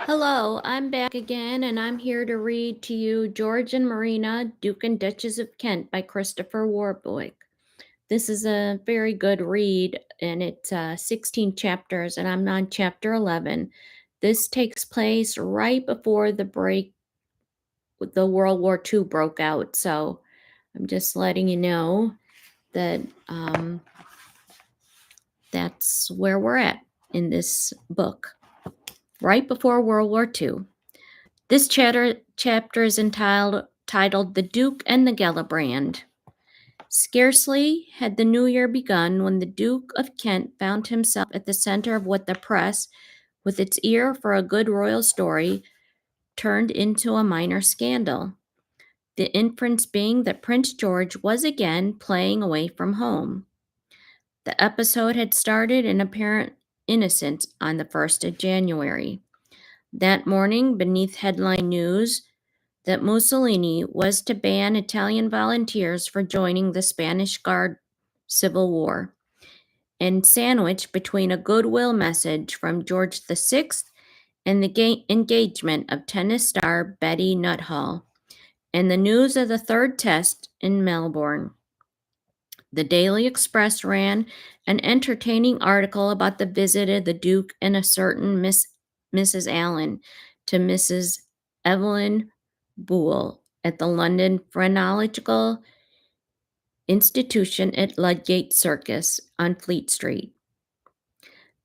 Hello, I'm back again, and I'm here to read to you George and Marina, Duke and Duchess of Kent by Christopher Warbeck. This is a very good read, and it's 16 chapters, and I'm on chapter 11. This takes place right before the World War II broke out, so I'm just letting you know that that's where we're at in this book, right before World War II. This chapter is titled The Duke and the Gellibrand. Scarcely had the new year begun when the Duke of Kent found himself at the center of what the press, with its ear for a good royal story, turned into a minor scandal. The inference being that Prince George was again playing away from home. The episode had started in apparent innocence on the 1st of January. That morning, beneath headline news, that Mussolini was to ban Italian volunteers for joining the Spanish Guard Civil War, and sandwiched between a goodwill message from George VI and the engagement of tennis star Betty Nuthall, and the news of the third test in Melbourne. The Daily Express ran an entertaining article about the visit of the Duke and a certain Mrs. Allen to Mrs. Evelyn Boole at the London Phrenological Institution at Ludgate Circus on Fleet Street.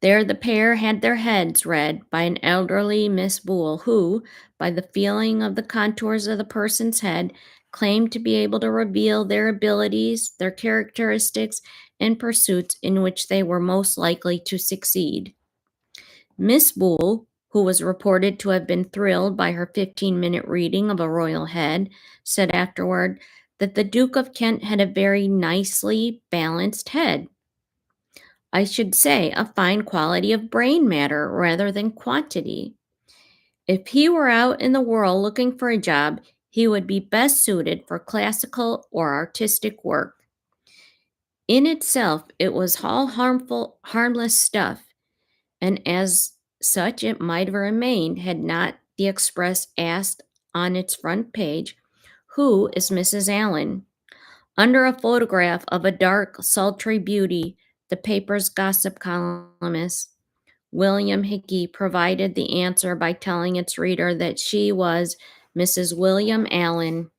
There the pair had their heads read by an elderly Miss Boole who, by the feeling of the contours of the person's head, claimed to be able to reveal their abilities, their characteristics, and pursuits in which they were most likely to succeed. Miss Boole, who was reported to have been thrilled by her 15-minute reading of a royal head, said afterward that the Duke of Kent had a very nicely balanced head. I should say a fine quality of brain matter rather than quantity. If he were out in the world looking for a job, he would be best suited for classical or artistic work. In itself, it was all harmless stuff, and as such it might have remained had not the Express asked on its front page, "Who is Mrs. Allen?" Under a photograph of a dark, sultry beauty, the paper's gossip columnist, William Hickey, provided the answer by telling its reader that she was Mrs. William Allen,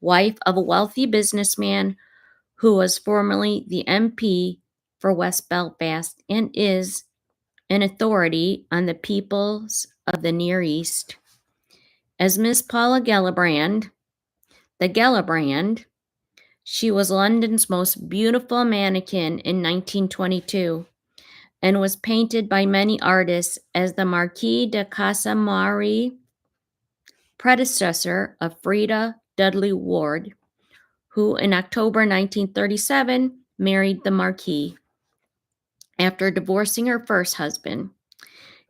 wife of a wealthy businessman who was formerly the MP for West Belfast and is an authority on the peoples of the Near East. As Miss Paula Gellibrand, the Gellibrand, she was London's most beautiful mannequin in 1922 and was painted by many artists as the Marquis de Casamari, predecessor of Frida Dudley Ward, who in October 1937 married the Marquis after divorcing her first husband.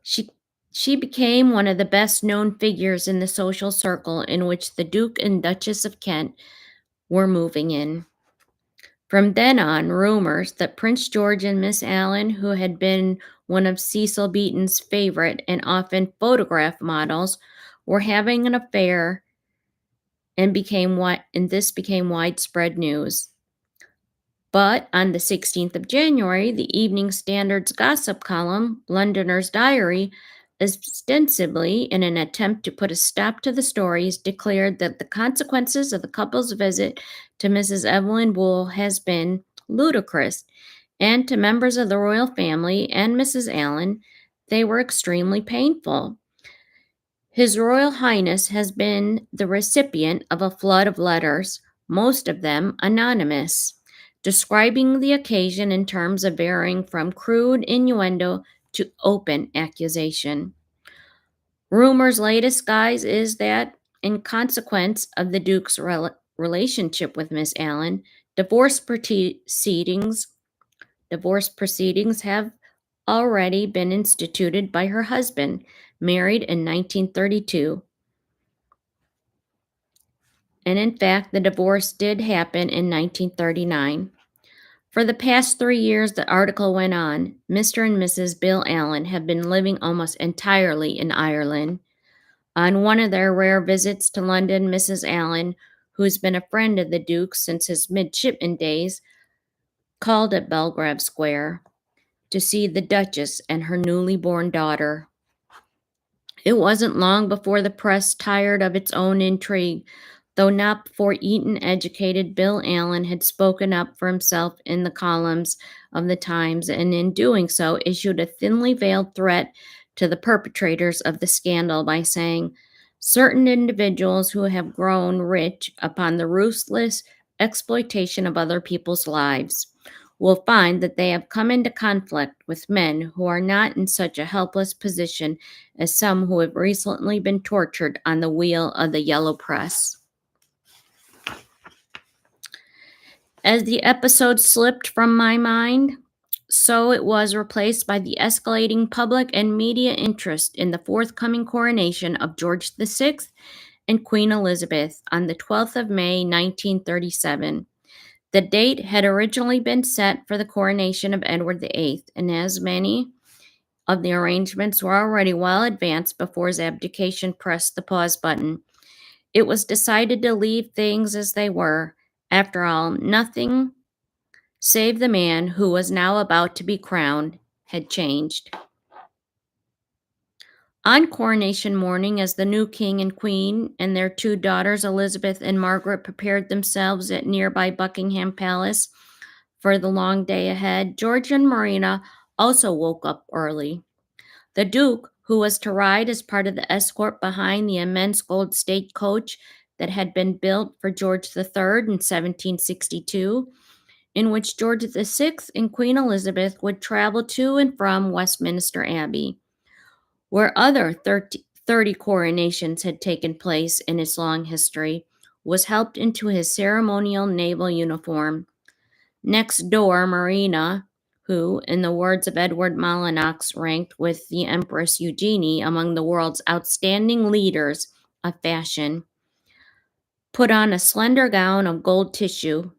She became one of the best known figures in the social circle in which the Duke and Duchess of Kent were moving in. From then on, rumors that Prince George and Miss Allen, who had been one of Cecil Beaton's favorite and often photograph models, were having an affair, and this became widespread news. But on the 16th of January, the Evening Standard's gossip column, Londoner's Diary, ostensibly in an attempt to put a stop to the stories, declared that the consequences of the couple's visit to Mrs. Evelyn Boole has been ludicrous, and to members of the royal family and Mrs. Allen, they were extremely painful. His Royal Highness has been the recipient of a flood of letters, most of them anonymous, describing the occasion in terms of varying from crude innuendo to open accusation. Rumor's latest guise is that, in consequence of the Duke's relationship with Miss Allen, divorce proceedings have already been instituted by her husband, married in 1932. And in fact, the divorce did happen in 1939. For the past 3 years, the article went on, Mr. and Mrs. Bill Allen have been living almost entirely in Ireland. On one of their rare visits to London, Mrs. Allen, who has been a friend of the Duke's since his midshipman days, called at Belgrave Square to see the Duchess and her newly born daughter. It wasn't long before the press tired of its own intrigue, though not before Eton-educated Bill Allen had spoken up for himself in the columns of the Times, and in doing so issued a thinly veiled threat to the perpetrators of the scandal by saying, certain individuals who have grown rich upon the ruthless exploitation of other people's lives will find that they have come into conflict with men who are not in such a helpless position as some who have recently been tortured on the wheel of the yellow press. As the episode slipped from my mind, so it was replaced by the escalating public and media interest in the forthcoming coronation of George VI and Queen Elizabeth on the 12th of May, 1937. The date had originally been set for the coronation of Edward VIII, and as many of the arrangements were already well advanced before his abdication pressed the pause button, it was decided to leave things as they were. After all, nothing save the man who was now about to be crowned had changed. On coronation morning, as the new king and queen and their two daughters, Elizabeth and Margaret, prepared themselves at nearby Buckingham Palace for the long day ahead, George and Marina also woke up early. The Duke, who was to ride as part of the escort behind the immense gold state coach that had been built for George III in 1762, in which George VI and Queen Elizabeth would travel to and from Westminster Abbey, where other 30 coronations had taken place in its long history, was helped into his ceremonial naval uniform. Next door, Marina, who, in the words of Edward Molyneux, ranked with the Empress Eugenie among the world's outstanding leaders of fashion, put on a slender gown of gold tissue,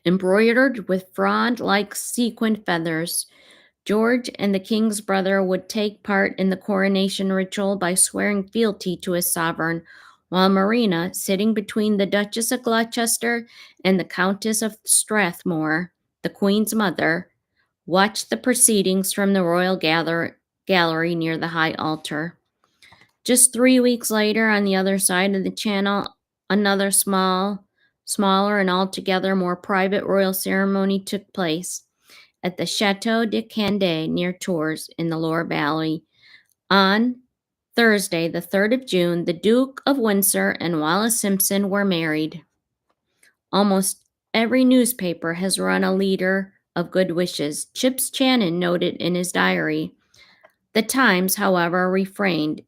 embroidered with frond-like sequined feathers. George and the king's brother would take part in the coronation ritual by swearing fealty to his sovereign, while Marina, sitting between the Duchess of Gloucester and the Countess of Strathmore, the queen's mother, watched the proceedings from the royal gallery near the high altar. Just 3 weeks later, on the other side of the channel, another smaller and altogether more private royal ceremony took place at the Chateau de Candé near Tours in the Loire Valley. On Thursday, the 3rd of June, the Duke of Windsor and Wallis Simpson were married. Almost every newspaper has run a leader of good wishes, Chips Channon noted in his diary. The Times, however, refrained.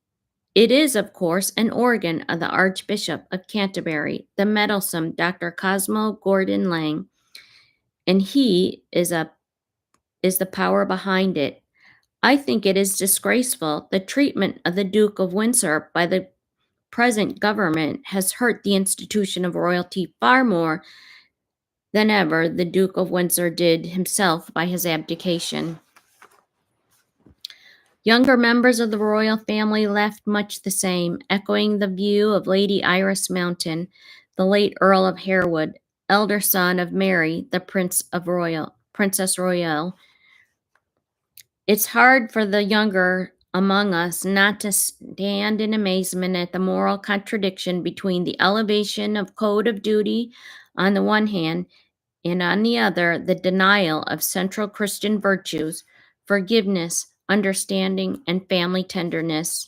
It is, of course, an organ of the Archbishop of Canterbury, the meddlesome Dr. Cosmo Gordon Lang, and he is the power behind it. I think it is disgraceful. The treatment of the Duke of Windsor by the present government has hurt the institution of royalty far more than ever the Duke of Windsor did himself by his abdication. Younger members of the royal family left much the same, echoing the view of Lady Iris Mountain, the late Earl of Harewood, elder son of Mary, the Princess Royale. It's hard for the younger among us not to stand in amazement at the moral contradiction between the elevation of code of duty on the one hand, and on the other, the denial of central Christian virtues, forgiveness, understanding, and family tenderness.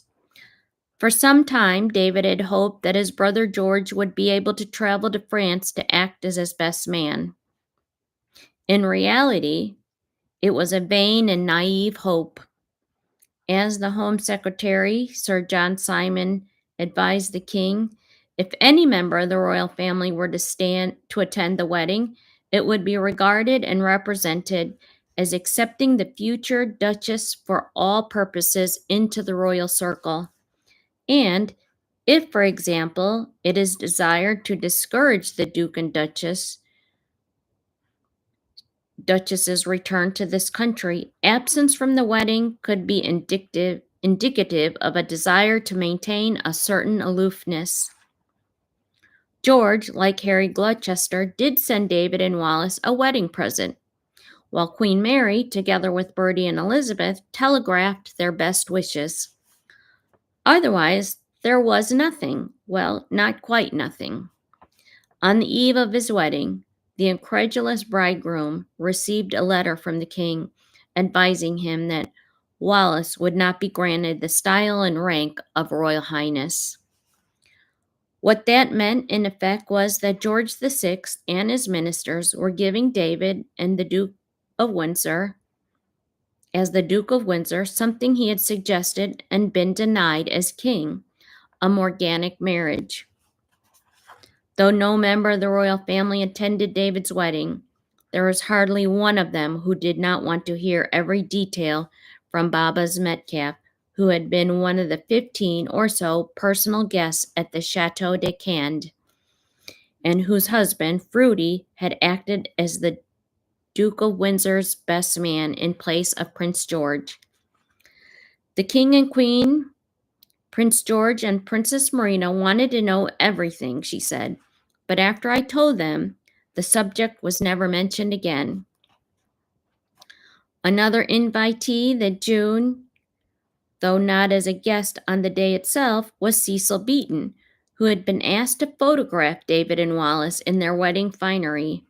For some time, David had hoped that his brother George would be able to travel to France to act as his best man. In reality, it was a vain and naive hope. As the Home Secretary, Sir John Simon, advised the king, if any member of the royal family were to attend the wedding, it would be regarded and represented as accepting the future Duchess for all purposes into the royal circle. And if, for example, it is desired to discourage the Duke and Duchess Duchess's return to this country, absence from the wedding could be indicative of a desire to maintain a certain aloofness. George, like Harry Gloucester, did send David and Wallis a wedding present, while Queen Mary, together with Bertie and Elizabeth, telegraphed their best wishes. Otherwise, there was nothing. Well, not quite nothing. On the eve of his wedding, the incredulous bridegroom received a letter from the king advising him that Wallis would not be granted the style and rank of Royal Highness. What that meant, in effect, was that George VI and his ministers were giving David and the Duke of Windsor, as the Duke of Windsor, something he had suggested and been denied as king, a morganic marriage. Though no member of the royal family attended David's wedding, there was hardly one of them who did not want to hear every detail from Baba's Metcalfe, who had been one of the 15 or so personal guests at the Chateau de Cande, and whose husband, Fruity, had acted as the Duke of Windsor's best man in place of Prince George. The King and Queen, Prince George, and Princess Marina wanted to know everything, she said, but after I told them, the subject was never mentioned again. Another invitee that June, though not as a guest on the day itself, was Cecil Beaton, who had been asked to photograph David and Wallis in their wedding finery.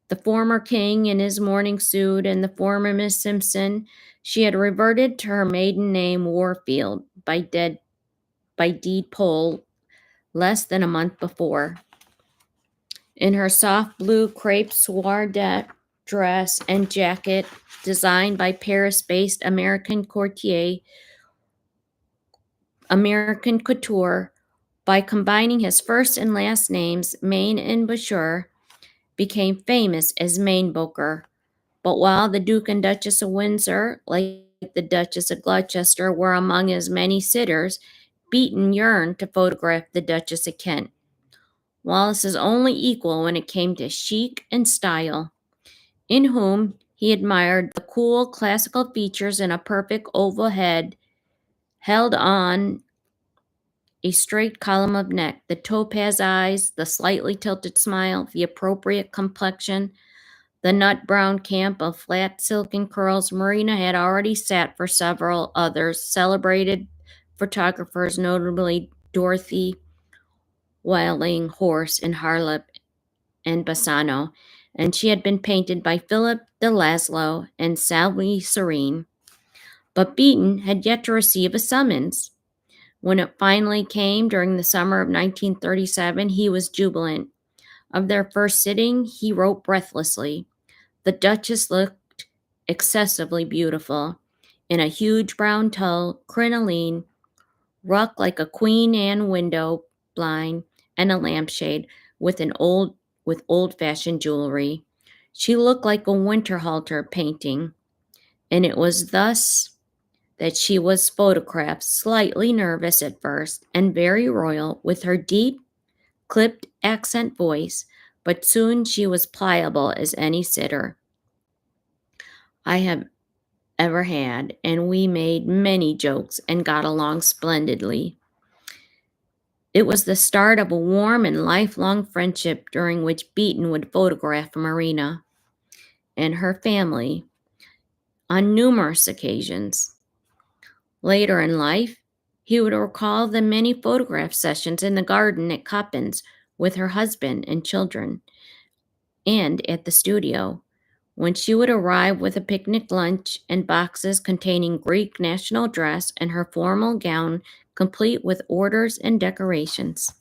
The former king in his mourning suit and the former Miss Simpson, she had reverted to her maiden name Warfield by deed poll less than a month before. In her soft blue crepe soirée dress and jacket designed by Paris-based American couture, by combining his first and last names, Maine and Boucher, became famous as Mainboker. But while the Duke and Duchess of Windsor, like the Duchess of Gloucester, were among his many sitters, Beaton yearned to photograph the Duchess of Kent, Wallis's only equal when it came to chic and style, in whom he admired the cool classical features and a perfect oval head held on a straight column of neck, the topaz eyes, the slightly tilted smile, the appropriate complexion, the nut brown camp of flat silken curls. Marina had already sat for several others, celebrated photographers, notably Dorothy Wilding Horse and Harlip and Bassano, and she had been painted by Philip de Laszlo and Sally Serene. But Beaton had yet to receive a summons. When it finally came during the summer of 1937, he was jubilant. Of their first sitting, he wrote breathlessly, "The Duchess looked excessively beautiful, in a huge brown tulle crinoline, ruck like a Queen Anne window blind, and a lampshade with old-fashioned jewelry. She looked like a Winterhalter painting, and it was thus that she was photographed, slightly nervous at first and very royal, with her deep, clipped accent voice, but soon she was pliable as any sitter I have ever had, and we made many jokes and got along splendidly. It was the start of a warm and lifelong friendship during which Beaton would photograph Marina and her family on numerous occasions. Later in life, he would recall the many photograph sessions in the garden at Coppin's with her husband and children, and at the studio, when she would arrive with a picnic lunch and boxes containing Greek national dress and her formal gown, complete with orders and decorations.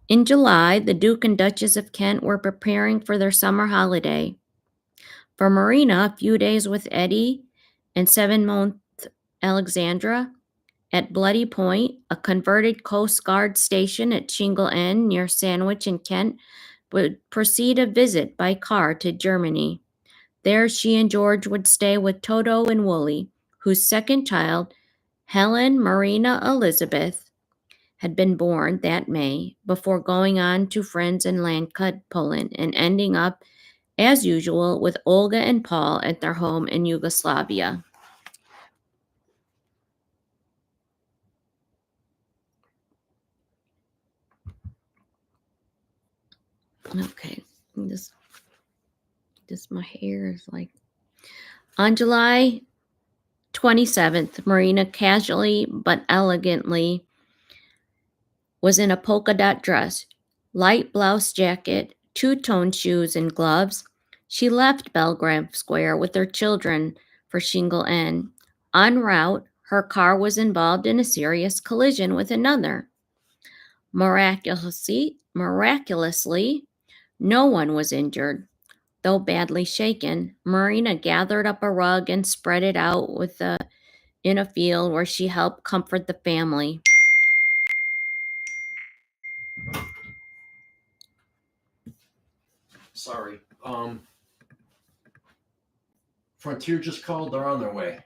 In July, the Duke and Duchess of Kent were preparing for their summer holiday. For Marina, a few days with Eddie and 7-month Alexandra at Bloody Point, a converted Coast Guard station at Shingle End near Sandwich in Kent, would proceed a visit by car to Germany. There she and George would stay with Toto and Wooly, whose second child, Helen Marina Elizabeth, had been born that May, before going on to friends in Landcut, Poland, and ending up as usual, with Olga and Paul at their home in Yugoslavia. Okay, this my hair is like. On July 27th, Marina casually but elegantly was in a polka dot dress, light blouse jacket, two-tone shoes, and gloves. She left Belgrave Square with her children for Shingle Inn. En route, her car was involved in a serious collision with another. Miraculously, no one was injured. Though badly shaken, Marina gathered up a rug and spread it out in a field where she helped comfort the family. Sorry. Frontier just called. They're on their way.